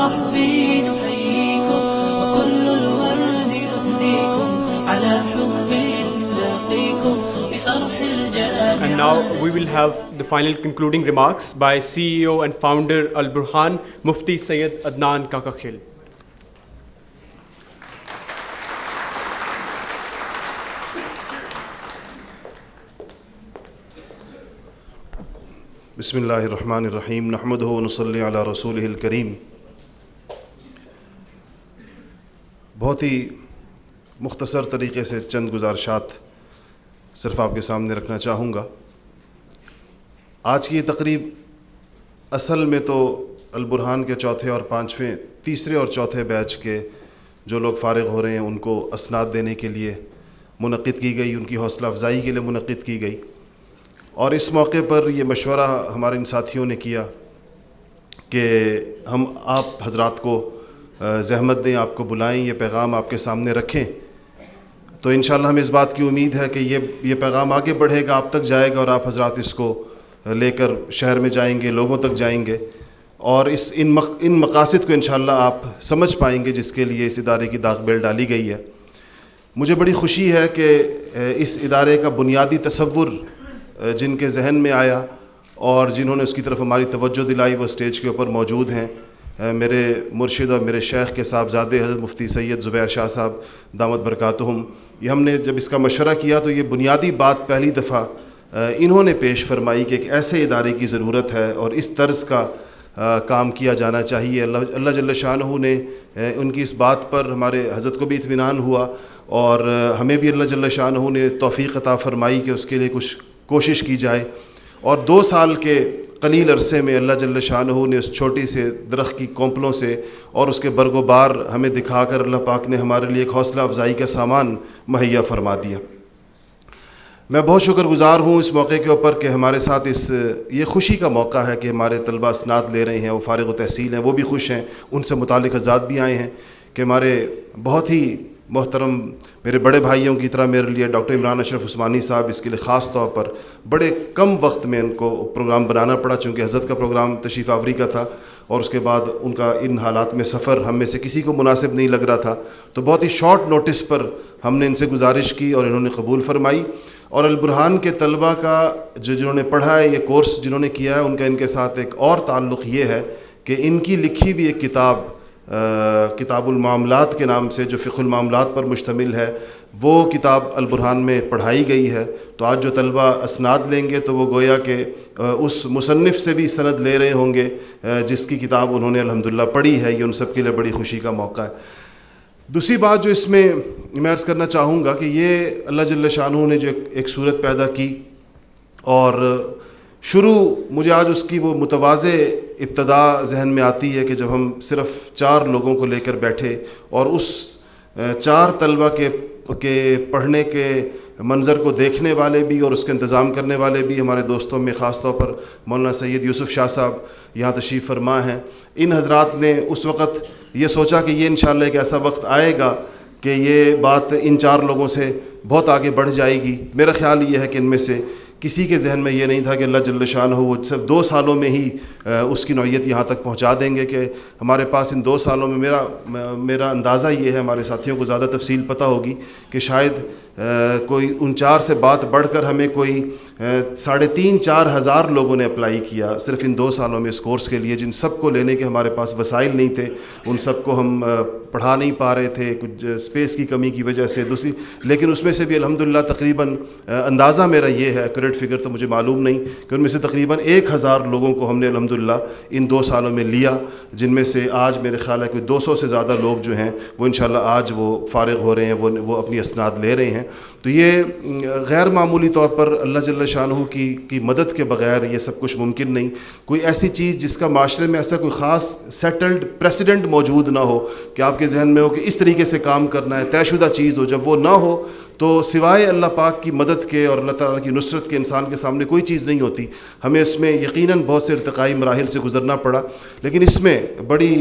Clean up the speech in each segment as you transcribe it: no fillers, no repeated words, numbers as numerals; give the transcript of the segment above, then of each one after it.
الرحب نحييكم وكل الورد نهديكم على حب نلاقيكم بصرح الجامع. And now we will have the final concluding remarks by CEO and founder Al Burhan, Mufti Sayyid Adnan Kaka Khil. بسم اللہ الرحمن الرحیم نحمدہ ونصلی علی رسولہ الکریم. بہت ہی مختصر طریقے سے چند گزارشات صرف آپ کے سامنے رکھنا چاہوں گا. آج کی یہ تقریب اصل میں تو البرہان کے چوتھے اور پانچویں تیسرے اور چوتھے بیچ کے جو لوگ فارغ ہو رہے ہیں ان کو اسناد دینے کے لیے منعقد کی گئی، ان کی حوصلہ افزائی کے لیے منعقد کی گئی. اور اس موقع پر یہ مشورہ ہمارے ان ساتھیوں نے کیا کہ ہم آپ حضرات کو زحمت دیں، آپ کو بلائیں، یہ پیغام آپ کے سامنے رکھیں. تو انشاءاللہ ہمیں اس بات کی امید ہے کہ یہ پیغام آگے بڑھے گا، آپ تک جائے گا اور آپ حضرات اس کو لے کر شہر میں جائیں گے، لوگوں تک جائیں گے اور ان مقاصد کو انشاءاللہ آپ سمجھ پائیں گے جس کے لیے اس ادارے کی داغ بیل ڈالی گئی ہے. مجھے بڑی خوشی ہے کہ اس ادارے کا بنیادی تصور جن کے ذہن میں آیا اور جنہوں نے اس کی طرف ہماری توجہ دلائی وہ اسٹیج کے اوپر موجود ہیں. میرے مرشد اور میرے شیخ کے صاحبزادے حضرت مفتی سید زبیر شاہ صاحب دامت برکاتہم. یہ ہم نے جب اس کا مشورہ کیا تو یہ بنیادی بات پہلی دفعہ انہوں نے پیش فرمائی کہ ایک ایسے ادارے کی ضرورت ہے اور اس طرز کا کام کیا جانا چاہیے. اللہ جل شانہ نے ان کی اس بات پر ہمارے حضرت کو بھی اطمینان ہوا اور ہمیں بھی اللہ جل شانہ نے توفیق عطا فرمائی کہ اس کے لیے کچھ کوشش کی جائے. اور 2 سال کے قلیل عرصے میں اللہ جل شانہ نے اس چھوٹی سے درخت کی کونپلوں سے اور اس کے برگ و بار ہمیں دکھا کر اللہ پاک نے ہمارے لیے ایک حوصلہ افزائی کا سامان مہیا فرما دیا. میں بہت شکر گزار ہوں اس موقع کے اوپر کہ ہمارے ساتھ یہ خوشی کا موقع ہے کہ ہمارے طلبہ اسناد لے رہے ہیں، وہ فارغ التحصیل ہیں، وہ بھی خوش ہیں، ان سے متعلق حضرات بھی آئے ہیں کہ ہمارے بہت ہی محترم میرے بڑے بھائیوں کی طرح میرے لیے ڈاکٹر عمران اشرف عثمانی صاحب اس کے لیے خاص طور پر بڑے کم وقت میں ان کو پروگرام بنانا پڑا چونکہ حضرت کا پروگرام تشریف آوری کا تھا اور اس کے بعد ان کا ان حالات میں سفر ہم میں سے کسی کو مناسب نہیں لگ رہا تھا. تو بہت ہی شارٹ نوٹس پر ہم نے ان سے گزارش کی اور انہوں نے قبول فرمائی. اور البرہان کے طلبہ کا جنہوں نے پڑھا ہے یہ کورس جنہوں نے کیا ہے ان کا ان کے ساتھ ایک اور تعلق یہ ہے کہ ان کی لکھی ہوئی ایک کتاب المعاملات کے نام سے جو فقہ المعاملات پر مشتمل ہے وہ کتاب البرہان میں پڑھائی گئی ہے. تو آج جو طلبہ اسناد لیں گے تو وہ گویا کہ اس مصنف سے بھی سند لے رہے ہوں گے جس کی کتاب انہوں نے الحمدللہ پڑھی ہے. یہ ان سب کے لیے بڑی خوشی کا موقع ہے. دوسری بات جو اس میں عرض کرنا چاہوں گا کہ یہ اللہ جل شانہ نے جو ایک صورت پیدا کی اور شروع مجھے آج اس کی وہ متواضع ابتدا ذہن میں آتی ہے کہ جب ہم صرف 4 لوگوں کو لے کر بیٹھے اور اس 4 طلبہ کے پڑھنے کے منظر کو دیکھنے والے بھی اور اس کا انتظام کرنے والے بھی ہمارے دوستوں میں خاص طور پر مولانا سید یوسف شاہ صاحب یہاں تشریف فرما ہیں. ان حضرات نے اس وقت یہ سوچا کہ یہ انشاءاللہ ایک ایسا وقت آئے گا کہ یہ بات ان 4 لوگوں سے بہت آگے بڑھ جائے گی. میرا خیال یہ ہے کہ ان میں سے کسی کے ذہن میں یہ نہیں تھا کہ اللہ جل شانہ وہ صرف 2 سالوں میں ہی اس کی نوعیت یہاں تک پہنچا دیں گے کہ ہمارے پاس ان 2 سالوں میں میرا اندازہ یہ ہے، ہمارے ساتھیوں کو زیادہ تفصیل پتہ ہوگی کہ شاید کوئی ان 4 سے بات بڑھ کر ہمیں کوئی 3,500-4 ہزار لوگوں نے اپلائی کیا صرف ان 2 سالوں میں اس کورس کے لیے، جن سب کو لینے کے ہمارے پاس وسائل نہیں تھے، ان سب کو ہم پڑھا نہیں پا رہے تھے کچھ اسپیس کی کمی کی وجہ سے لیکن اس میں سے بھی الحمدللہ تقریباً اندازہ میرا یہ ہے، ایکوریٹ فگر تو مجھے معلوم نہیں، کہ ان میں سے تقریباً 1,000 لوگوں کو ہم نے الحمدللہ ان 2 سالوں میں لیا، جن میں سے آج میرے خیال ہے کہ 200 سے زیادہ لوگ جو ہیں وہ انشاءاللہ آج وہ فارغ ہو رہے ہیں، وہ اپنی اسناد لے رہے ہیں. تو یہ غیر معمولی طور پر اللہ جل شانہ کی مدد کے بغیر یہ سب کچھ ممکن نہیں. کوئی ایسی چیز جس کا معاشرے میں ایسا کوئی خاص سیٹلڈ پریسیڈنٹ موجود نہ ہو کہ آپ کے ذہن میں ہو کہ اس طریقے سے کام کرنا ہے، طے شدہ چیز ہو، جب وہ نہ ہو تو سوائے اللہ پاک کی مدد کے اور اللہ تعالیٰ کی نصرت کے انسان کے سامنے کوئی چیز نہیں ہوتی. ہمیں اس میں یقیناً بہت سے ارتقائی مراحل سے گزرنا پڑا، لیکن اس میں بڑی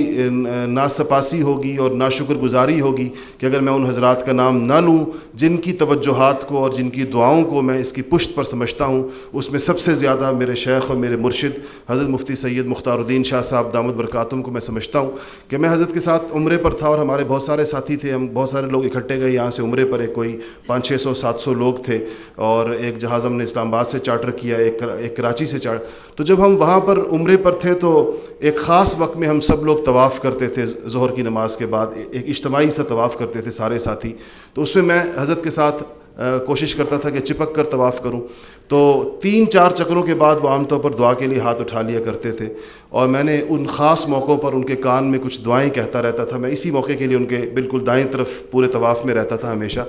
ناسپاسی ہوگی اور ناشکر گزاری ہوگی کہ اگر میں ان حضرات کا نام نہ لوں جن کی توجہات کو اور جن کی دعاؤں کو میں اس کی پشت پر سمجھتا ہوں. اس میں سب سے زیادہ میرے شیخ اور میرے مرشد حضرت مفتی سید مختار الدین شاہ صاحب دامت برکاتہم کو میں سمجھتا ہوں کہ میں حضرت کے ساتھ عمرے پر تھا اور ہمارے بہت سارے ساتھی تھے. ہم بہت سارے لوگ اکٹھے گئے یہاں سے عمرے پر. ایک کوئی 500-600-700 لوگ تھے اور ایک جہاز ہم نے اسلام آباد سے چارٹر کیا, ایک کراچی سے چارٹر. تو جب ہم وہاں پر عمرے پر تھے تو ایک خاص وقت میں ہم سب لوگ طواف کرتے تھے ظہر کی نماز کے بعد, ایک اجتماعی سا طواف کرتے تھے سارے ساتھی. تو اس میں حضرت کے ساتھ کوشش کرتا تھا کہ چپک کر طواف کروں. تو 3-4 چکروں کے بعد وہ عام طور پر دعا کے لیے ہاتھ اٹھا لیا کرتے تھے اور میں نے ان خاص موقعوں پر ان کے کان میں کچھ دعائیں کہتا رہتا تھا. میں اسی موقع کے لیے ان کے بالکل دائیں طرف پورے طواف میں رہتا تھا ہمیشہ.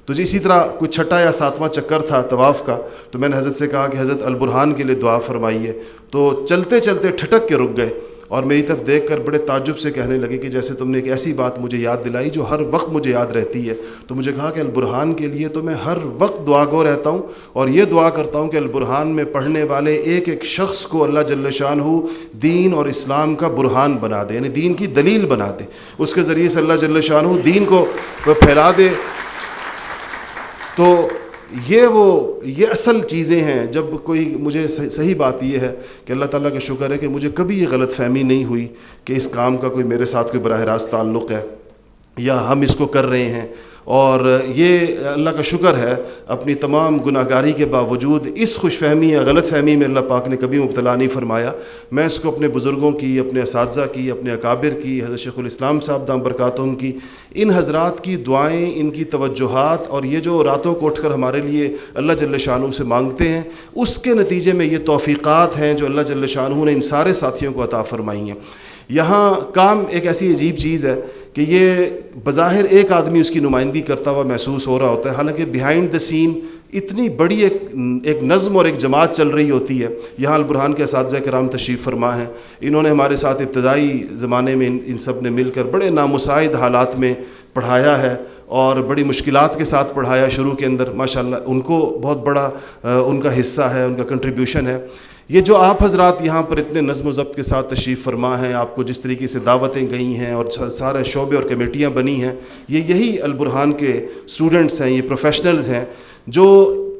تو اسی طرح کوئی 6واں یا 7واں چکر تھا طواف کا, تو میں نے حضرت سے کہا کہ حضرت البرہان کے لیے دعا فرمائیے. تو چلتے چلتے ٹھٹک کے رک گئے اور میری طرف دیکھ کر بڑے تعجب سے کہنے لگے کہ جیسے تم نے ایک ایسی بات مجھے یاد دلائی جو ہر وقت مجھے یاد رہتی ہے. تو مجھے کہا کہ البرہان کے لیے تو میں ہر وقت دعا گو رہتا ہوں اور یہ دعا کرتا ہوں کہ البرہان میں پڑھنے والے ایک ایک شخص کو اللہ جل شانہ دین اور اسلام کا برہان بنا دے, یعنی دین کی دلیل بنا دے. اس کے ذریعے سے اللہ جل شانہ دین کو پھیلا دے. تو یہ اصل چیزیں ہیں. جب کوئی مجھے صحیح بات یہ ہے کہ اللہ تعالیٰ کا شکر ہے کہ مجھے کبھی یہ غلط فہمی نہیں ہوئی کہ اس کام کا کوئی میرے ساتھ کوئی براہ راست تعلق ہے یا ہم اس کو کر رہے ہیں. اور یہ اللہ کا شکر ہے اپنی تمام گناہ گاری کے باوجود اس خوش فہمی یا غلط فہمی میں اللہ پاک نے کبھی مبتلا نہیں فرمایا. میں اس کو اپنے بزرگوں کی, اپنے اساتذہ کی, اپنے اکابر کی, حضرت شیخ الاسلام صاحب دام برکاتہم کی, ان حضرات کی دعائیں, ان کی توجہات اور یہ جو راتوں کو اٹھ کر ہمارے لیے اللہ جل شانہ سے مانگتے ہیں, اس کے نتیجے میں یہ توفیقات ہیں جو اللہ جل شانہ نے ان سارے ساتھیوں کو عطا فرمائی ہیں. یہاں کام ایک ایسی عجیب چیز ہے کہ یہ بظاہر ایک آدمی اس کی نمائندگی کرتا ہوا محسوس ہو رہا ہوتا ہے, حالانکہ بیہائنڈ دا سین اتنی بڑی ایک نظم اور ایک جماعت چل رہی ہوتی ہے. یہاں البرہان کے اساتذہ کرام تشریف فرما ہیں. انہوں نے ہمارے ساتھ ابتدائی زمانے میں ان سب نے مل کر بڑے نامساعد حالات میں پڑھایا ہے اور بڑی مشکلات کے ساتھ پڑھایا شروع کے اندر. ماشاءاللہ ان کو بہت بڑا ان کا حصہ ہے, ان کا کنٹریبیوشن ہے. یہ جو آپ حضرات یہاں پر اتنے نظم و ضبط کے ساتھ تشریف فرما ہیں, آپ کو جس طریقے سے دعوتیں گئی ہیں اور سارے شعبے اور کمیٹیاں بنی ہیں, یہی البرہان کے اسٹوڈنٹس ہیں, یہ پروفیشنلز ہیں جو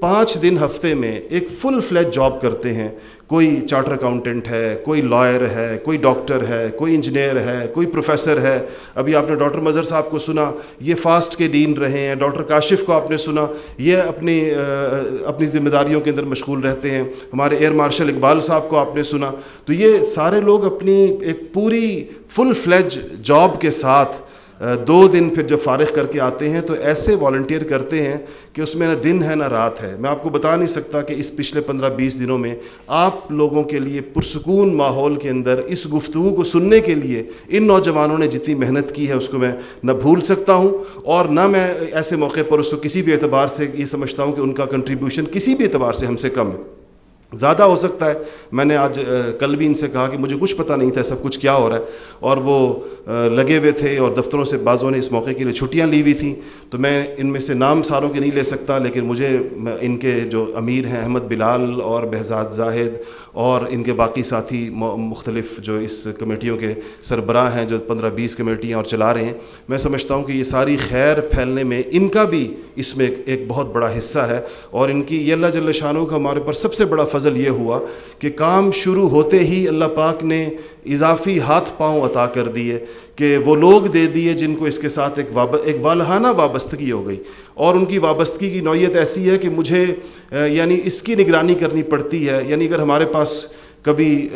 5 دن ہفتے میں ایک فل فلیج جاب کرتے ہیں. کوئی چارٹر اکاؤنٹنٹ ہے, کوئی لائر ہے, کوئی ڈاکٹر ہے, کوئی انجینئر ہے, کوئی پروفیسر ہے. ابھی آپ نے ڈاکٹر مظہر صاحب کو سنا, یہ فاسٹ کے ڈین رہے ہیں. ڈاکٹر کاشف کو آپ نے سنا, یہ اپنی ذمہ داریوں کے اندر مشغول رہتے ہیں. ہمارے ایئر مارشل اقبال صاحب کو آپ نے سنا. تو یہ سارے لوگ اپنی ایک پوری فل فلیج جاب کے ساتھ 2 دن پھر جب فارغ کر کے آتے ہیں تو ایسے والنٹیئر کرتے ہیں کہ اس میں نہ دن ہے نہ رات ہے. میں آپ کو بتا نہیں سکتا کہ اس پچھلے 15-20 دنوں میں آپ لوگوں کے لیے پرسکون ماحول کے اندر اس گفتگو کو سننے کے لیے ان نوجوانوں نے جتنی محنت کی ہے اس کو میں نہ بھول سکتا ہوں, اور نہ میں ایسے موقع پر اس کو کسی بھی اعتبار سے یہ سمجھتا ہوں کہ ان کا کنٹریبیوشن کسی بھی اعتبار سے ہم سے کم ہے. زیادہ ہو سکتا ہے. میں نے آج کل بھی ان سے کہا کہ مجھے کچھ پتہ نہیں تھا سب کچھ کیا ہو رہا ہے, اور وہ لگے ہوئے تھے اور دفتروں سے بعضوں نے اس موقع کے لیے چھٹیاں لی ہوئی تھیں. تو میں ان میں سے نام ساروں کے نہیں لے سکتا, لیکن مجھے ان کے جو امیر ہیں احمد بلال اور بہزاد زاہد اور ان کے باقی ساتھی مختلف جو اس کمیٹیوں کے سربراہ ہیں جو 15-20 کمیٹیاں اور چلا رہے ہیں, میں سمجھتا ہوں کہ یہ ساری خیر پھیلنے میں ان کا بھی اس میں ایک بہت بڑا حصہ ہے. اور ان کی یہ اللہ جل شانہ کا ہمارے پر سب سے بڑا فضل یہ ہوا کہ کام شروع ہوتے ہی اللہ پاک نے اضافی ہاتھ پاؤں عطا کر دیے کہ وہ لوگ دے دیے جن کو اس کے ساتھ ایک والہانہ وابستگی ہو گئی. اور ان کی وابستگی کی نوعیت ایسی ہے کہ مجھے یعنی اس کی نگرانی کرنی پڑتی ہے. یعنی اگر ہمارے پاس کبھی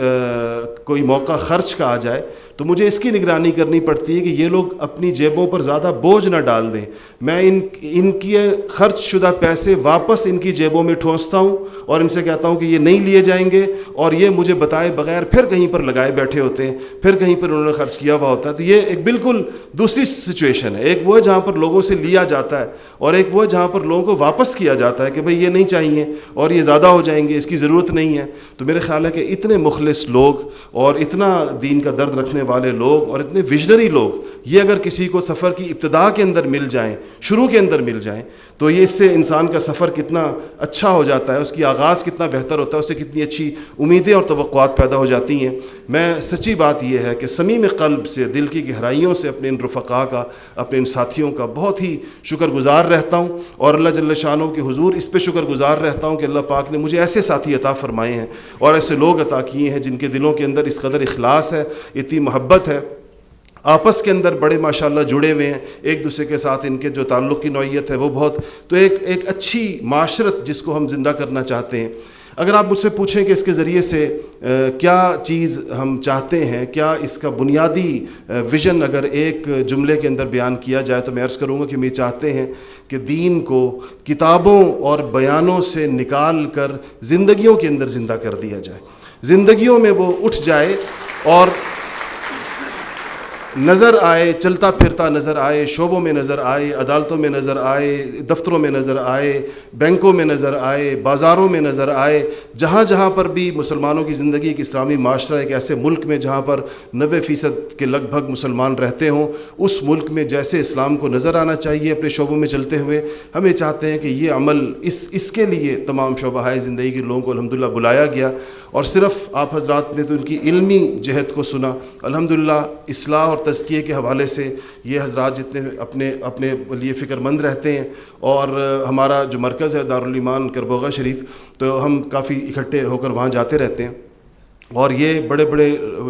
کوئی موقع خرچ کا آ جائے تو مجھے اس کی نگرانی کرنی پڑتی ہے کہ یہ لوگ اپنی جیبوں پر زیادہ بوجھ نہ ڈال دیں. میں ان کی خرچ شدہ پیسے واپس ان کی جیبوں میں ٹھونستا ہوں اور ان سے کہتا ہوں کہ یہ نہیں لیے جائیں گے, اور یہ مجھے بتائے بغیر پھر کہیں پر لگائے بیٹھے ہوتے ہیں, پھر کہیں پر انہوں نے خرچ کیا ہوا ہوتا ہے. تو یہ ایک بالکل دوسری سچویشن ہے. ایک وہ ہے جہاں پر لوگوں سے لیا جاتا ہے, اور ایک وہ ہے جہاں پر لوگوں کو واپس کیا جاتا ہے کہ بھئی یہ نہیں چاہیے اور یہ زیادہ ہو جائیں گے, اس کی ضرورت نہیں ہے. تو میرے خیال ہے کہ اتنے مخلص لوگ اور اتنا دین کا درد رکھنے والے لوگ اور اتنے ویژنری لوگ، یہ اگر کسی کو سفر کی ابتدا کے اندر مل جائیں، شروع کے اندر مل جائیں، تو یہ اس سے انسان کا سفر کتنا اچھا ہو جاتا ہے، اس کی آغاز کتنا بہتر ہوتا ہے، اس سے کتنی اچھی امیدیں اور توقعات پیدا ہو جاتی ہیں۔ میں سچی بات یہ ہے کہ صمیم قلب سے، دل کی گہرائیوں سے اپنے ان رفقا کا، اپنے ان ساتھیوں کا بہت ہی شکر گزار رہتا ہوں، اور اللہ جل شانہ کے حضور اس پہ شکر گزار رہتا ہوں کہ اللہ پاک نے مجھے ایسے ساتھی عطا فرمائے ہیں اور ایسے لوگ عطا کیے ہیں جن کے دلوں کے اندر اس قدر اخلاص ہے، اتنی محبت ہے، آپس کے اندر بڑے ماشاءاللہ جڑے ہوئے ہیں، ایک دوسرے کے ساتھ ان کے جو تعلق کی نوعیت ہے وہ بہت، تو ایک اچھی معاشرت جس کو ہم زندہ کرنا چاہتے ہیں۔ اگر آپ مجھ سے پوچھیں کہ اس کے ذریعے سے کیا چیز ہم چاہتے ہیں، کیا اس کا بنیادی ویژن اگر ایک جملے کے اندر بیان کیا جائے تو میں عرض کروں گا کہ ہم یہ چاہتے ہیں کہ دین کو کتابوں اور بیانوں سے نکال کر زندگیوں کے اندر زندہ کر دیا جائے، زندگیوں میں وہ اٹھ جائے اور نظر آئے، چلتا پھرتا نظر آئے، شعبوں میں نظر آئے، عدالتوں میں نظر آئے، دفتروں میں نظر آئے، بینکوں میں نظر آئے، بازاروں میں نظر آئے، جہاں جہاں پر بھی مسلمانوں کی زندگی ایک اسلامی معاشرہ، ایک ایسے ملک میں جہاں پر 90% کے لگ بھگ مسلمان رہتے ہوں، اس ملک میں جیسے اسلام کو نظر آنا چاہیے اپنے شعبوں میں چلتے ہوئے، ہمیں چاہتے ہیں کہ یہ عمل اس کے لیے تمام شعبۂ زندگی کے لوگوں کو الحمدللہ بلایا گیا، اور صرف آپ حضرات نے تو ان کی علمی جہت کو سنا، الحمدللہ اصلاح اور تزکیے کے حوالے سے یہ حضرات جتنے اپنے لیے فکر مند رہتے ہیں، اور ہمارا جو مرکز ہے دارالایمان کربوغا شریف، تو ہم کافی اکٹھے ہو کر وہاں جاتے رہتے ہیں، اور یہ بڑے بڑے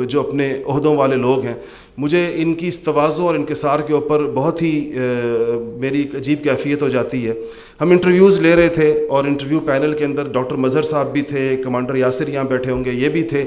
جو اپنے عہدوں والے لوگ ہیں، مجھے ان کی اس تواضع اور انکسار کے اوپر بہت ہی میری ایک عجیب کیفیت ہو جاتی ہے۔ ہم انٹرویوز لے رہے تھے، اور انٹرویو پینل کے اندر ڈاکٹر مظہر صاحب بھی تھے، کمانڈر یاسر یہاں بیٹھے ہوں گے، یہ بھی تھے،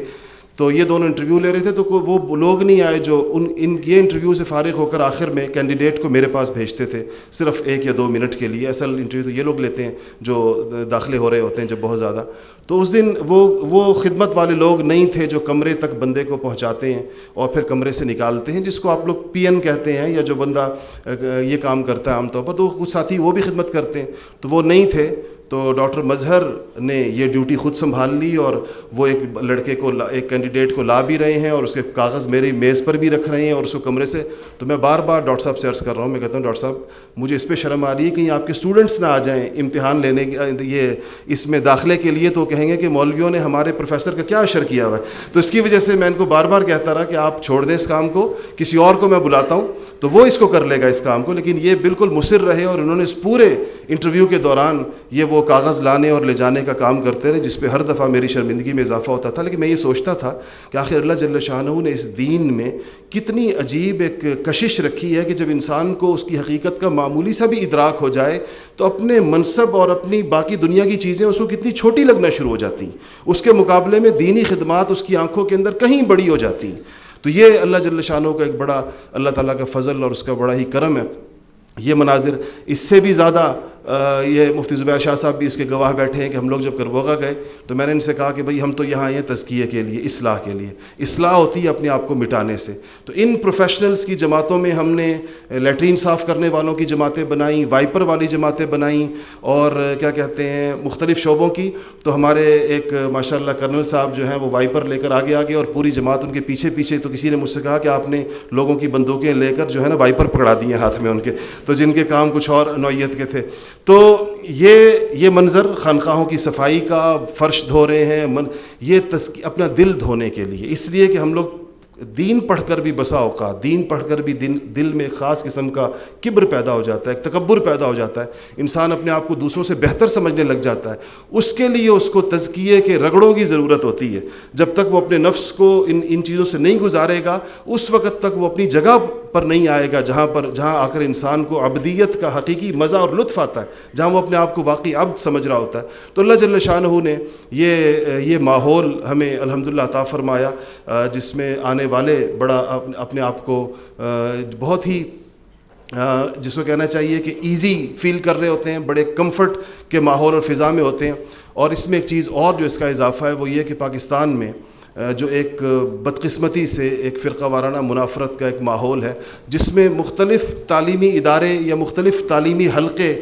تو یہ دونوں انٹرویو لے رہے تھے، تو وہ لوگ نہیں آئے جو یہ انٹرویو سے فارغ ہو کر آخر میں کینڈیڈیٹ کو میرے پاس بھیجتے تھے صرف 1 یا 2 منٹ کے لیے۔ اصل انٹرویو تو یہ لوگ لیتے ہیں جو داخلے ہو رہے ہوتے ہیں جب بہت زیادہ، تو اس دن وہ خدمت والے لوگ نہیں تھے جو کمرے تک بندے کو پہنچاتے ہیں اور پھر کمرے سے نکالتے ہیں، جس کو آپ لوگ پی این کہتے ہیں، یا جو بندہ یہ کام کرتا ہے عام طور پر، تو کچھ ساتھی وہ بھی خدمت کرتے ہیں، تو وہ نہیں تھے، تو ڈاکٹر مظہر نے یہ ڈیوٹی خود سنبھال لی، اور وہ ایک لڑکے کو، ایک کینڈیڈیٹ کو لا بھی رہے ہیں، اور اس کے کاغذ میری میز پر بھی رکھ رہے ہیں، اور اس کو کمرے سے، تو میں بار بار ڈاکٹر صاحب سے عرض کر رہا ہوں، میں کہتا ہوں ڈاکٹر صاحب مجھے اس پہ شرم آ رہی ہے کہیں آپ کے اسٹوڈنٹس نہ آ جائیں امتحان لینے یہ اس میں داخلے کے لیے، تو کہیں گے کہ مولویوں نے ہمارے پروفیسر کا کیا اشر کیا ہوا ہے، تو اس کی وجہ سے میں ان کو بار بار کہتا رہا کہ آپ چھوڑ دیں اس کام کو، کسی اور کو میں بلاتا ہوں تو وہ اس کو کر لے گا اس کام کو، لیکن یہ بالکل مصر رہے، اور انہوں نے اس پورے انٹرویو کے دوران یہ وہ کاغذ لانے اور لے جانے کا کام کرتے رہے، جس پہ ہر دفعہ میری شرمندگی میں اضافہ ہوتا تھا۔ لیکن میں یہ سوچتا تھا کہ آخر اللہ جل شانہ نے اس دین میں کتنی عجیب ایک کشش رکھی ہے کہ جب انسان کو اس کی حقیقت کا معمولی سا بھی ادراک ہو جائے تو اپنے منصب اور اپنی باقی دنیا کی چیزیں اس کو کتنی چھوٹی لگنا شروع ہو جاتی ہیں، اس کے مقابلے میں دینی خدمات اس کی آنکھوں کے اندر کہیں بڑی ہو جاتی ہیں۔ تو یہ اللہ جل شانہ کا ایک بڑا اللہ تعالیٰ کا فضل اور اس کا بڑا ہی کرم ہے۔ یہ مناظر اس سے بھی زیادہ یہ مفتی زبیر شاہ صاحب بھی اس کے گواہ بیٹھے ہیں کہ ہم لوگ جب کربوغا گئے تو میں نے ان سے کہا کہ بھئی ہم تو یہاں آئے ہیں تزکیے کے لیے، اصلاح کے لیے، اصلاح ہوتی ہے اپنے آپ کو مٹانے سے۔ تو ان پروفیشنلز کی جماعتوں میں ہم نے لیٹرین صاف کرنے والوں کی جماعتیں بنائیں، وائپر والی جماعتیں بنائیں، اور کیا کہتے ہیں مختلف شعبوں کی۔ تو ہمارے ایک ماشاءاللہ کرنل صاحب جو ہیں وہ وائپر لے کر آگے اور پوری جماعت ان کے پیچھے پیچھے، تو کسی نے مجھ سے کہا کہ آپ نے لوگوں کی بندوقیں لے کر جو ہے نا وائپر پکڑا دی ہیں ہاتھ میں ان کے، تو جن کے کام کچھ اور نوعیت کے تھے۔ تو یہ منظر خانقاہوں کی صفائی کا، فرش دھو رہے ہیں، یہ اپنا دل دھونے کے لیے، اس لیے کہ ہم لوگ دین پڑھ کر بھی بسا اوقات، دین پڑھ کر بھی دل میں خاص قسم کا کبر پیدا ہو جاتا ہے، ایک تکبر پیدا ہو جاتا ہے، انسان اپنے آپ کو دوسروں سے بہتر سمجھنے لگ جاتا ہے۔ اس کے لیے اس کو تزکیے کے رگڑوں کی ضرورت ہوتی ہے۔ جب تک وہ اپنے نفس کو ان چیزوں سے نہیں گزارے گا، اس وقت تک وہ اپنی جگہ پر نہیں آئے گا جہاں آ کر انسان کو عبدیت کا حقیقی مزہ اور لطف آتا ہے، جہاں وہ اپنے آپ کو واقعی عبد سمجھ رہا ہوتا ہے۔ تو اللہ جل شانہ نے یہ ماحول ہمیں الحمدللہ عطا فرمایا، جس میں آنے والے بڑا اپنے آپ کو بہت ہی جس کو کہنا چاہیے کہ ایزی فیل کر رہے ہوتے ہیں، بڑے کمفرٹ کے ماحول اور فضا میں ہوتے ہیں۔ اور اس میں ایک چیز اور جو اس کا اضافہ ہے وہ یہ کہ پاکستان میں جو ایک بدقسمتی سے ایک فرقہ وارانہ منافرت کا ایک ماحول ہے، جس میں مختلف تعلیمی ادارے یا مختلف تعلیمی حلقے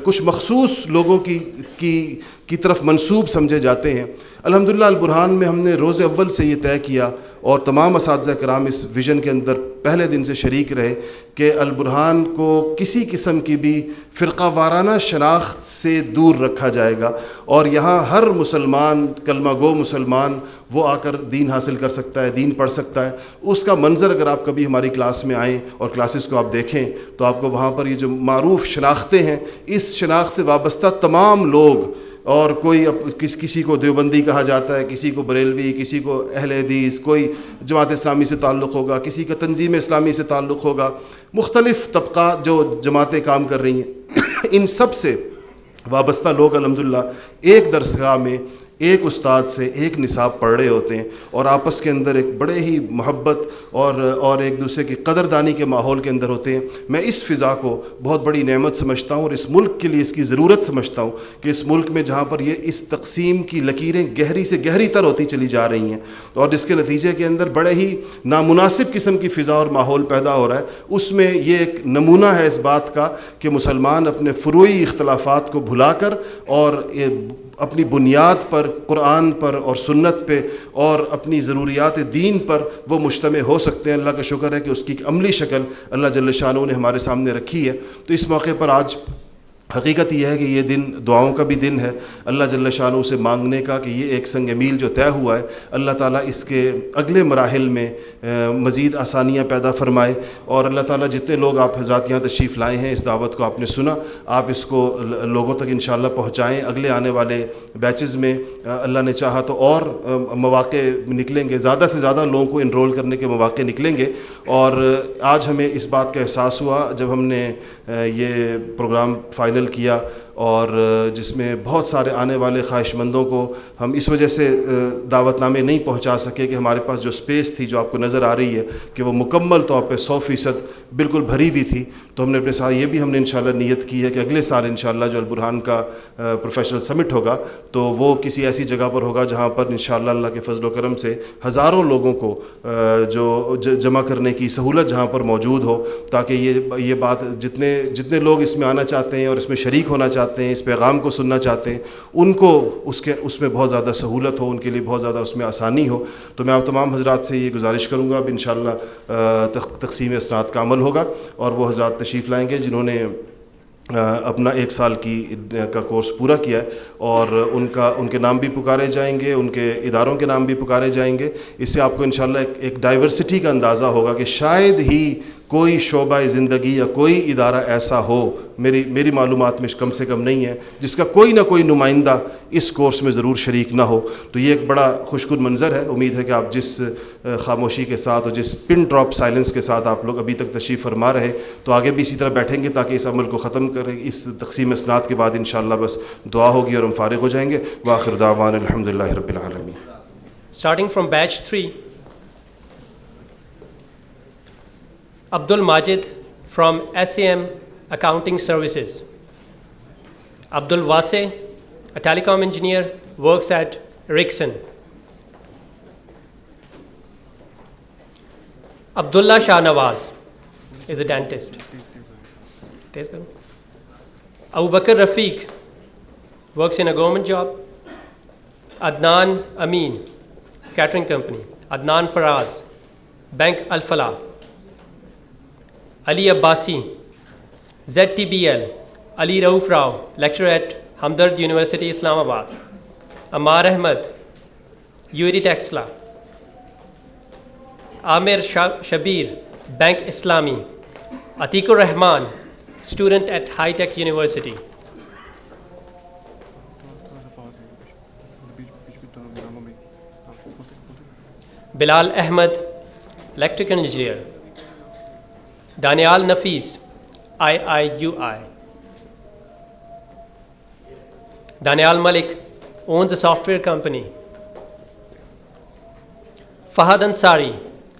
کچھ مخصوص لوگوں کی طرف منسوب سمجھے جاتے ہیں۔ الحمدللہ البرہان میں ہم نے روز اول سے یہ طے کیا اور تمام اساتذہ کرام اس ویژن کے اندر پہلے دن سے شریک رہے کہ البرہان کو کسی قسم کی بھی فرقہ وارانہ شناخت سے دور رکھا جائے گا، اور یہاں ہر مسلمان، کلمہ گو مسلمان، وہ آ کر دین حاصل کر سکتا ہے، دین پڑھ سکتا ہے۔ اس کا منظر اگر آپ کبھی ہماری کلاس میں آئیں اور کلاسز کو آپ دیکھیں تو آپ کو وہاں پر یہ جو معروف شناختیں ہیں، اس شناخت سے وابستہ تمام لوگ، اور کوئی کسی کو دیوبندی کہا جاتا ہے، کسی کو بریلوی، کسی کو اہل حدیث، کوئی جماعت اسلامی سے تعلق ہوگا، کسی کا تنظیم اسلامی سے تعلق ہوگا، مختلف طبقات جو جماعتیں کام کر رہی ہیں، ان سب سے وابستہ لوگ الحمدللہ ایک درسگاہ میں ایک استاد سے ایک نصاب پڑھ رہے ہوتے ہیں، اور آپس کے اندر ایک بڑے ہی محبت اور ایک دوسرے کی قدردانی کے ماحول کے اندر ہوتے ہیں۔ میں اس فضا کو بہت بڑی نعمت سمجھتا ہوں، اور اس ملک کے لیے اس کی ضرورت سمجھتا ہوں کہ اس ملک میں جہاں پر یہ اس تقسیم کی لکیریں گہری سے گہری تر ہوتی چلی جا رہی ہیں، اور جس کے نتیجے کے اندر بڑے ہی نامناسب قسم کی فضا اور ماحول پیدا ہو رہا ہے، اس میں یہ ایک نمونہ ہے اس بات کا کہ مسلمان اپنے فروعی اختلافات کو بھلا کر اور اپنی بنیاد پر، قرآن پر اور سنت پہ اور اپنی ضروریات دین پر وہ مجتمع ہو سکتے ہیں۔ اللہ کا شکر ہے کہ اس کی ایک عملی شکل اللہ جل شانہ نے ہمارے سامنے رکھی ہے۔ تو اس موقع پر آج حقیقت یہ ہے کہ یہ دن دعاؤں کا بھی دن ہے، اللہ جل شانہ سے مانگنے کا کہ یہ ایک سنگ میل جو طے ہوا ہے، اللہ تعالیٰ اس کے اگلے مراحل میں مزید آسانیاں پیدا فرمائے، اور اللہ تعالیٰ جتنے لوگ آپ حضرات یہاں تشریف لائے ہیں، اس دعوت کو آپ نے سنا، آپ اس کو لوگوں تک انشاءاللہ پہنچائیں۔ اگلے آنے والے بیچز میں اللہ نے چاہا تو اور مواقع نکلیں گے، زیادہ سے زیادہ لوگوں کو انرول کرنے کے مواقع نکلیں گے، اور آج ہمیں اس بات کا احساس ہوا جب ہم نے یہ پروگرام فائنل کیا، اور جس میں بہت سارے آنے والے خواہش مندوں کو ہم اس وجہ سے دعوت نامے نہیں پہنچا سکے کہ ہمارے پاس جو سپیس تھی جو آپ کو نظر آ رہی ہے کہ وہ مکمل طور پہ 100% بالکل بھری ہوئی تھی، تو ہم نے اپنے ساتھ یہ بھی ہم نے انشاءاللہ نیت کی ہے کہ اگلے سال انشاءاللہ جو البرہان کا پروفیشنل سمٹ ہوگا تو وہ کسی ایسی جگہ پر ہوگا جہاں پر انشاءاللہ اللہ کے فضل و کرم سے ہزاروں لوگوں کو جو جمع کرنے کی سہولت جہاں پر موجود ہو، تاکہ یہ بات جتنے لوگ اس میں آنا چاہتے ہیں اور اس میں شریک ہونا چاہتے ہیں، اس پیغام کو سننا چاہتے ہیں، ان کو اس میں بہت زیادہ سہولت ہو، ان کے لیے بہت زیادہ اس میں آسانی ہو۔ تو میں آپ تمام حضرات سے یہ گزارش کروں گا، اب انشاءاللہ تقسیم اسناد کا عمل ہوگا، اور وہ حضرات تشریف لائیں گے جنہوں نے اپنا 1 سال کا کورس پورا کیا ہے، اور ان کے نام بھی پکارے جائیں گے، ان کے اداروں کے نام بھی پکارے جائیں گے۔ اس سے آپ کو انشاءاللہ ایک ڈائیورسٹی کا اندازہ ہوگا کہ شاید ہی کوئی شعبہ زندگی یا کوئی ادارہ ایسا ہو، میری معلومات میں کم سے کم نہیں ہے، جس کا کوئی نہ کوئی نمائندہ اس کورس میں ضرور شریک نہ ہو۔ تو یہ ایک بڑا خوشگوار منظر ہے۔ امید ہے کہ آپ جس خاموشی کے ساتھ اور جس پن ڈراپ سائلنس کے ساتھ آپ لوگ ابھی تک تشریف فرما رہے، تو آگے بھی اسی طرح بیٹھیں گے تاکہ اس عمل کو ختم کریں۔ اس تقسیم اسناد کے بعد انشاءاللہ بس دعا ہوگی اور ہم فارغ ہو جائیں گے۔ وآخر دعوانا الحمدللہ رب العالمین۔ Starting from batch 3, Abdul Majid from SAM Accounting Services. Abdul Wase, a telecom engineer, works at Ericsson. Abdullah Shah Nawaz is a dentist. Abu Bakr Rafiq works in a government job. Adnan Amin, catering company. Adnan Faraz, Bank Al Falah. Ali Abbasi, ZTBL. Ali Rauf Rao, lecturer at Hamdard University, Islamabad. Ammar Ahmed, UAD Texla. Amir Shabir, Bank Islami. Atikur Rahman, student at High Tech University. Bilal Ahmed, electrical engineer. Danial Nafis, IIUI. Danial Malik owns a software company. Fahad Ansari,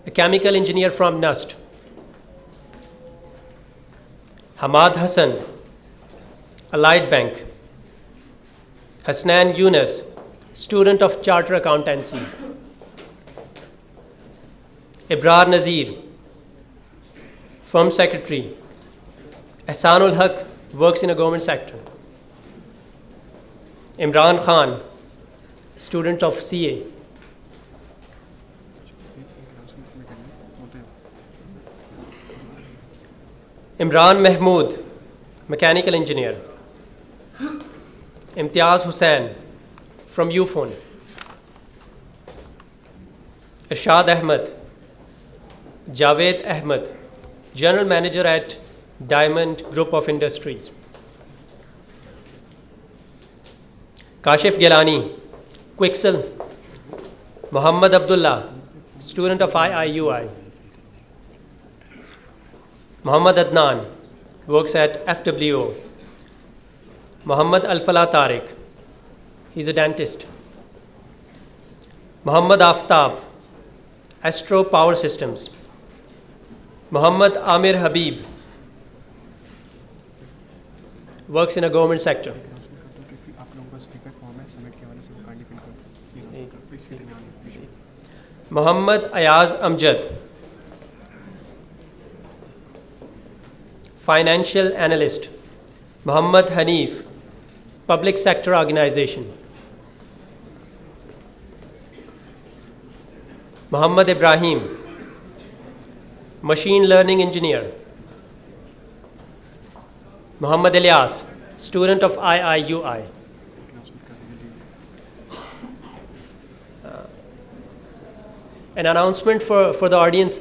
a chemical engineer from NUST. Hamad Hassan, Allied Bank. Hasnan Yunus, student of Charter Accountancy. Ibrar Nazir, firm secretary. Ehsanul Haq works in a government sector. Imran Khan, student of CA. Imran Mahmood, mechanical engineer. Imtiaz Hussain from UFON. Irshad Ahmed, Javed Ahmed, general manager at Diamond Group of Industries. Kashif Gilani, Quixel. Muhammad Abdullah, student of IIUI. Muhammad Adnan, works at FWO. Muhammad Al-Falah Tariq, he's a dentist. Muhammad Aftab, Astro Power Systems. Muhammad Amir Habib, works in a government sector. Muhammad Ayaz Amjad, financial analyst. Muhammad Hanif, public sector organization. Muhammad Ibrahim, machine learning engineer. Muhammad Ilyas, student of IIUI. An announcement for the audience.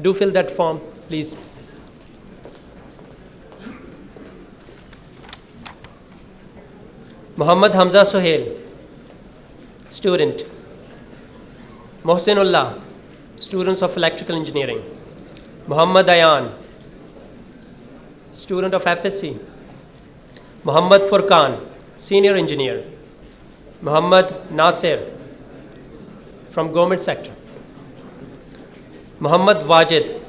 Do fill that form, please. Muhammad Hamza Sohail, student. Mohsinullah, students of electrical engineering. Muhammad Ayan, student of FSC. Muhammad Furqan, senior engineer. Muhammad Nasir, from government sector. Muhammad Wajid,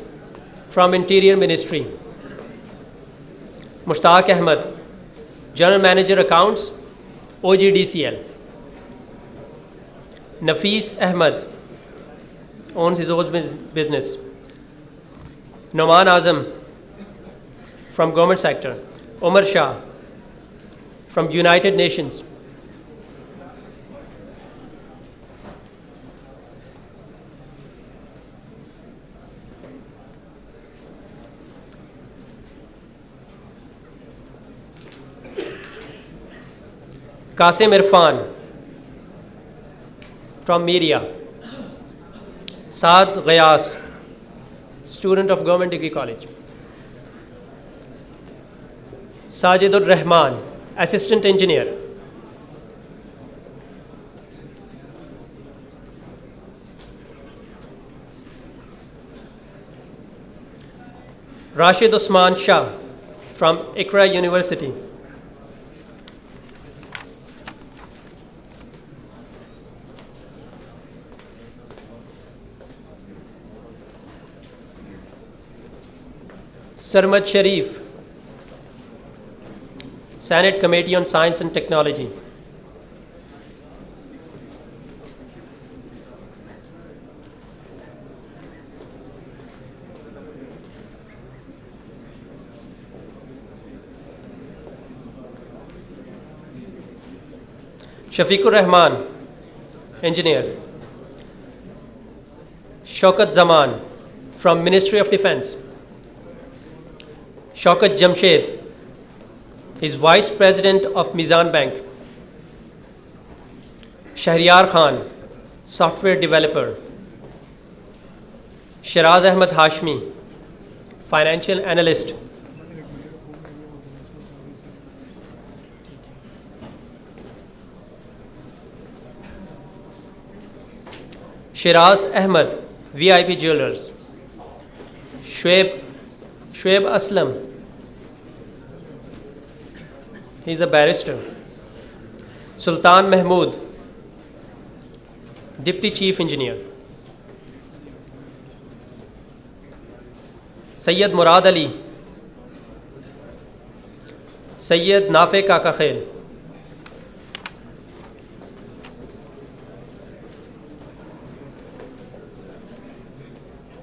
from Interior Ministry. Mushtaq Ahmed, General Manager Accounts, OGDCL. Nafis Ahmed, owns his own business. Noman Azam, from government sector. Omar Shah, from United Nations. Qasim Irfan, from media. Saad Ghayas, student of Government Degree College. Sajidur Rahman, assistant engineer. Rashid Usman Shah, from Iqra University. Sarmad Sharif, Senate Committee on Science and Technology. Shafiqur Rahman, engineer. Shaukat Zaman, from Ministry of Defense. Shaukat Jamshed, is Vice President of Mizan Bank. Shahriyar Khan, software developer. Shiraz Ahmed Hashmi, financial analyst. Shiraz Ahmed, VIP Jewelers. Shoaib Aslam, he is a barrister. Sultan Mahmood, Deputy Chief Engineer. Sayyid Murad Ali, Sayyid Nafe Kaka Khail.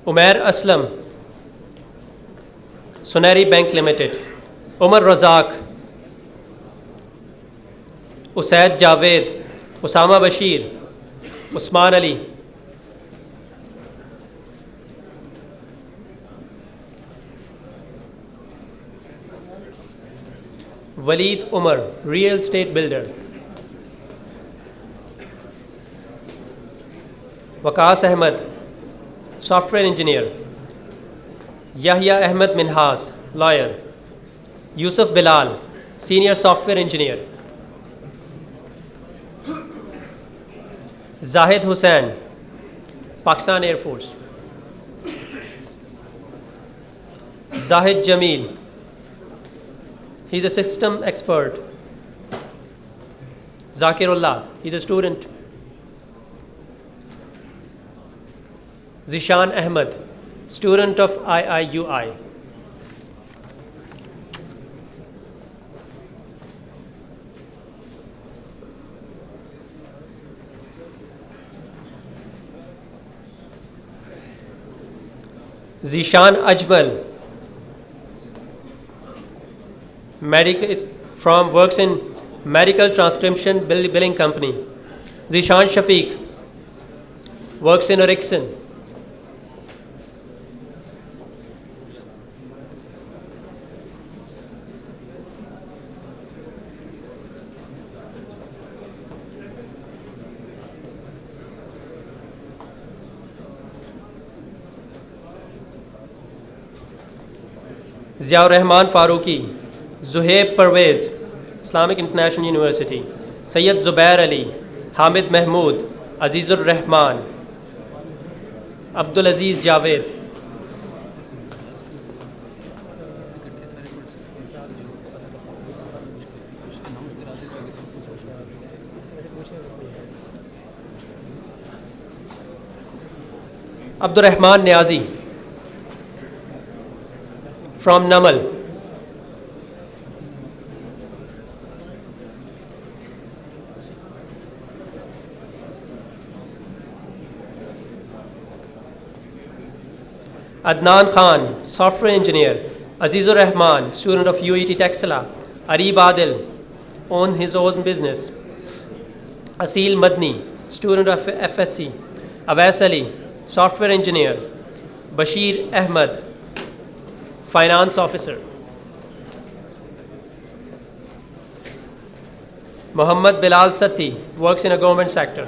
Umair Aslam, Sunari Bank Limited. Umar Razak, Asid Javed, Usama Bashir, Usman Ali, Waleed Umar, real estate builder, Waqas Ahmed, software engineer, Yahya Ahmed Minhas, lawyer, Yousuf Bilal, senior software engineer, Zahid Hussain, Pakistan air force, Zahid Jamil, he is a system expert، Zakir Ullah, he is a student، Zeeshan Ahmed, student of IIUI، Zeeshan Ajmal, medical is from works in medical transcription billing company، Zeeshan Shafiq, works in Ericsson، Zia Rahman Farooqui, Zohaib Pervez, Islamic International University, Syed Zubair Ali, Hamid Mahmood, Aziz Rahman, Abdul Aziz Javed, Abdul Rahman Niazi, from NUML, Adnan Khan, software engineer, Aziz Rahman, student of UET Taxila, Areeb Adil, own his own business, Aseel Madni, student of FSC، Awais Ali, software engineer, Bashir Ahmed, finance officer, Muhammad Bilal Satti, works in a government sector,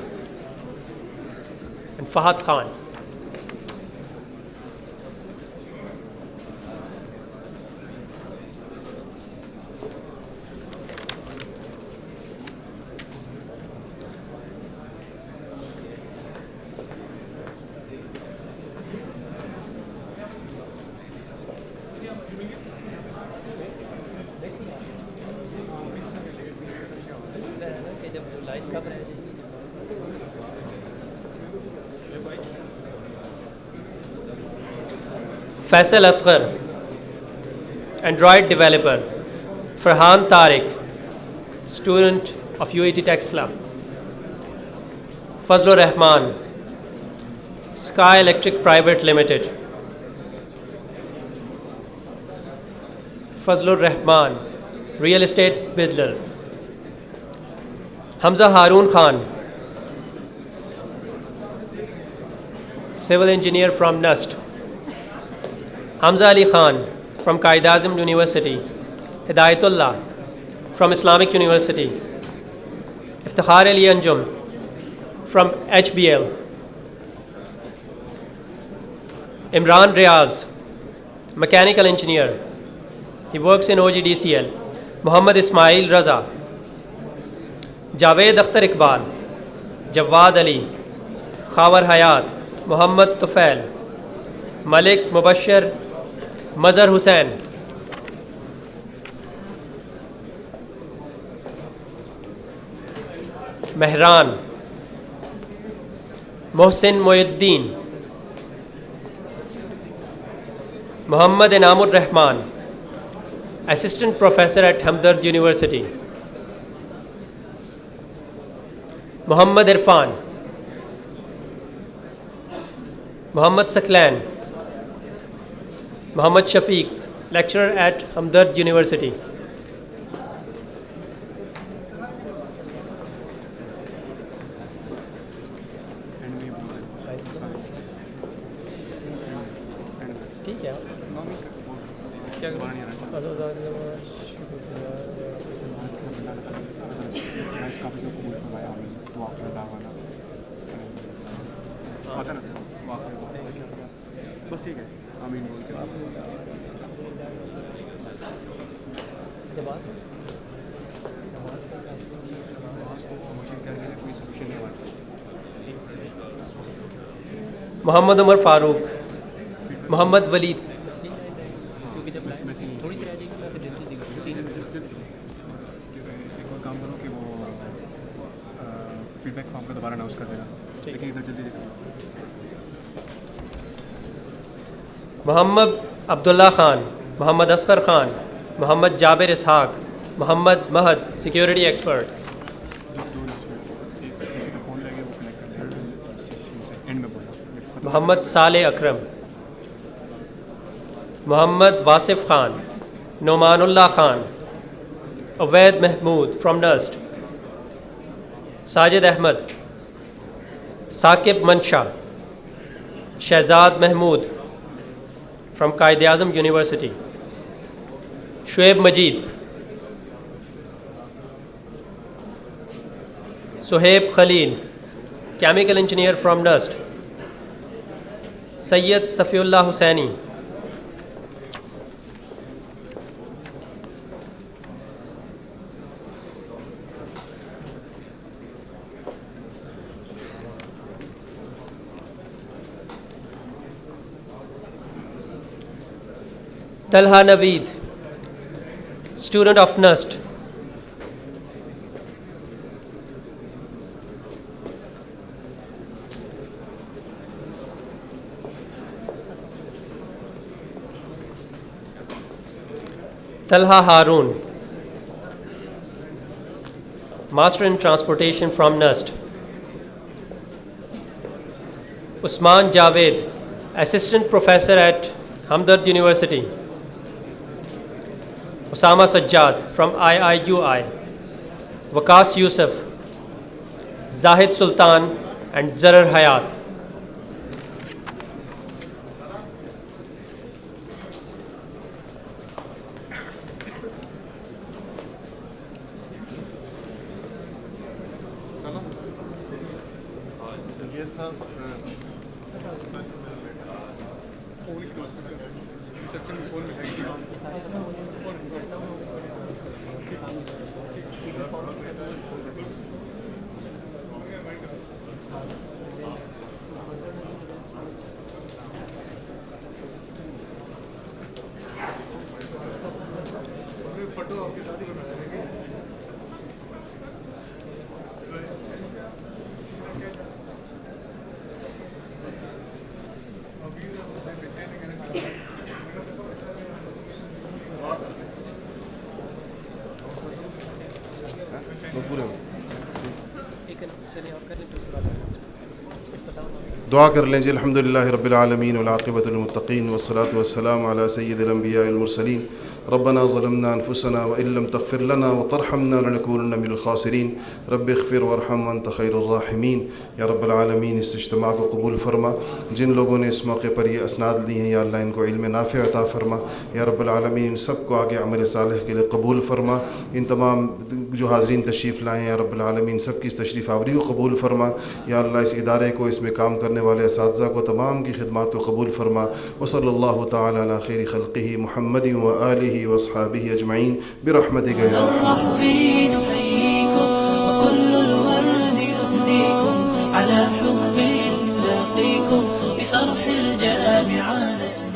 and Fahad Khan. Faisal Asghar, Android developer, Farhan Tariq, student of UET Taxila, Fazal Rahman, Sky Electric Private Limited, Fazal Rahman, real estate builder, Hamza Haroon Khan, civil engineer from NUST, Hamza Ali Khan from Quaid Azam University, Hidayat Ullah from Islamic University, Iftikhar Ali Anjum from HBL، Imran Riaz, mechanical engineer, he works in OGDCL، Muhammad Ismail Raza, Javed Akhtar Iqbal, Jawad Ali, Khawar Hayat, Muhammad Tufail, Malik Mubashir, Mazhar Hussain, Mehran, Mohsin Mohi uddin, Muhammad Inam Rahman, assistant professor at Hamdard University, Muhammad Irfan, Muhammad Saqlain, Muhammad Shafiq, lecturer at Hamdard University, ٹھیک ہے کیا بس ٹھیک ہے آمین بول کے محمد عمر فاروق, محمد ولید. ایک اور کام کرو کہ وہ فیڈ بیک فارم کا دوبارہ اناؤنس کر دینا, لیکن ادھر جلدی دیکھو. محمد عبداللہ خان, محمد اصغر خان, محمد جابر اسحاق, محمد مہد سیکیورٹی ایکسپرٹ. کسی کا فون لے کے وہ کنیکٹ کر لیں اینڈ میں بولا. Muhammad Saleh Akram, Muhammad Wasif Khan, Noman Ullah Khan, Owais Mahmood from NUST, Sajid Ahmed, Saqib Mansha, Shahzad Mahmood from Quaid Azam University, Shoaib Majeed, Suhaib Khalil, chemical engineer from NUST, Syed Safi Ullah Hussaini, Talha Naveed, student of NUST, Talha Haroon, master in transportation from NUST, Usman Javed, assistant professor at Hamdard University, Usama Sajjad from IIUI, Waqas Yousuf, Zahid Sultan and Zarar Hayat. دعا کر لیں جی. الحمدللہ رب العالمین والعاقبۃ للمتقین والصلاۃ والسلام علی سید الانبیاء والمرسلین. ربنا ظلمنا انفسنا وان لم تغفر لنا وترحمنا لنكونن من الخاسرین. رب اغفر وارحم وانت خیر الراحمین. یا رب العالمین اس اجتماع کو قبول فرما. جن لوگوں نے اس موقع پر یہ اسناد لی ہیں یا اللہ ان کو علم نافع عطا فرما. یا رب العالمین ان سب کو آگے عمل صالح کے لیے قبول فرما. ان تمام جو حاضرین تشریف لائے ہیں یا رب العالمین سب کی اس تشریف آوری کو قبول فرما. یا اللہ اس ادارے کو, اس میں کام کرنے والے اساتذہ کو, تمام کی خدمات کو قبول فرما. وصلی اللہ تعالی علی خیر خلقہ محمد و آلہ و اصحابہ اجمعین برحمتک یا ارحم الراحمین. وكل الورد نهديكم على حب نلاقيكم بصرح الجامعة نسمع